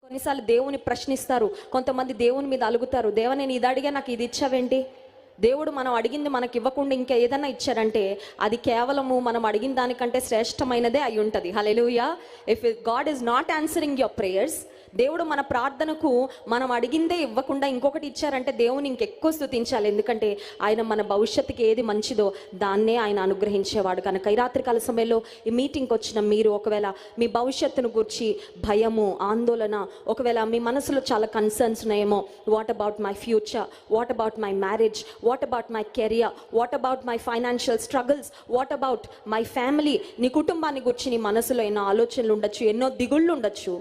కొన్నిసార్లు దేవుని ప్రశ్నిస్తారు, కొంతమంది దేవుని మీద అలుగుతారు. దేవా, నేను ఇది అడిగా, నాకు ఇది ఇచ్చావేంటి? దేవుడు మనం అడిగింది మనకి ఇవ్వకుండా ఇంకా ఏదైనా ఇచ్చారంటే అది కేవలము మనం అడిగిన దానికంటే శ్రేష్టమైనదే అయి ఉంటుంది. Hallelujah. If God is not answering your prayers, దేవుడు మన ప్రార్థనకు మనం అడిగిందే ఇవ్వకుండా ఇంకొకటి ఇచ్చారంటే దేవుని ఇంకెక్కువ స్తుతించాలి. ఎందుకంటే ఆయన మన భవిష్యత్తుకి ఏది మంచిదో దాన్నే ఆయన అనుగ్రహించేవాడు కనుక ఈ రాత్రికాల సమయంలో ఈ మీటింగ్కి వచ్చిన మీరు ఒకవేళ మీ భవిష్యత్తును గురించి భయము, ఆందోళన, ఒకవేళ మీ మనసులో చాలా కన్సర్న్స్ ఉన్నాయేమో, what about my future, what about my marriage, what about my career, what about my financial struggles, what about my family, నీ కుటుంబాన్ని గురించి నీ మనసులో ఎన్నో ఆలోచనలు ఉండొచ్చు, ఎన్నో దిగుళ్ళు ఉండొచ్చు.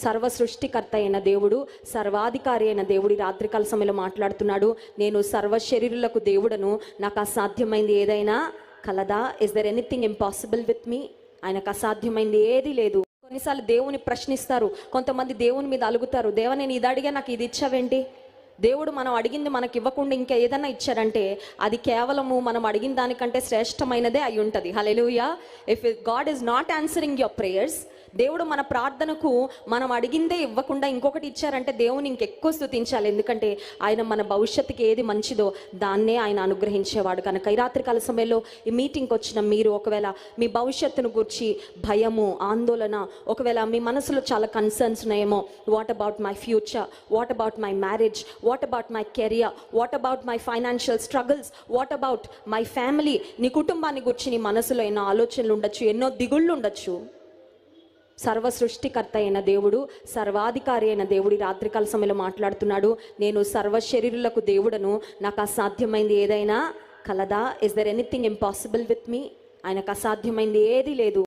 సర్వ సృష్టికర్త అయిన దేవుడు, సర్వాధికారి అయిన దేవుడు రాత్రికాల సమయంలో మాట్లాడుతున్నాడు. నేను సర్వ శరీరులకు దేవుడను, నాకు అసాధ్యమైంది ఏదైనా కలదా? Is there anything impossible with me? ఆయనకు అసాధ్యమైంది ఏది లేదు. కొన్నిసార్లు దేవుని ప్రశ్నిస్తారు, కొంతమంది దేవుని మీద అలుగుతారు. దేవా, నేను ఇది అడిగా, నాకు ఇది ఇచ్చావేంటి? దేవుడు మనం అడిగింది మనకి ఇవ్వకుండా ఇంకా ఏదైనా ఇచ్చారంటే అది కేవలము మనం అడిగిన దానికంటే శ్రేష్టమైనదే అయి ఉంటుంది. Hallelujah. If God is not answering your prayers, దేవుడు మన ప్రార్థనకు మనం అడిగిందే ఇవ్వకుండా ఇంకొకటి ఇచ్చారంటే దేవుని ఇంకెక్కువ స్తుతించాలి. ఎందుకంటే ఆయన మన భవిష్యత్తుకి ఏది మంచిదో దాన్నే ఆయన అనుగ్రహించేవాడు కనుక ఈ రాత్రికాల సమయంలో ఈ మీటింగ్కి వచ్చిన మీరు ఒకవేళ మీ భవిష్యత్తును గురించి భయము, ఆందోళన, ఒకవేళ మీ మనసులో చాలా కన్సర్న్స్ ఉన్నాయేమో, what about my future, what about my marriage, what about my career, what about my financial struggles, what about my family, నీ కుటుంబాన్ని గురించి నీ మనసులో ఎన్నో ఆలోచనలు ఉండొచ్చు, ఎన్నో దిగుళ్ళు ఉండొచ్చు. సర్వ సృష్టికర్త అయిన దేవుడు, సర్వాధికారి అయిన దేవుడు రాత్రికాల సమయంలో మాట్లాడుతున్నాడు. నేను సర్వ శరీరులకు దేవుడను, నాకు అసాధ్యమైంది ఏదైనా కలదా? Is there anything impossible with me? ఆయనకు అసాధ్యమైంది ఏది లేదు.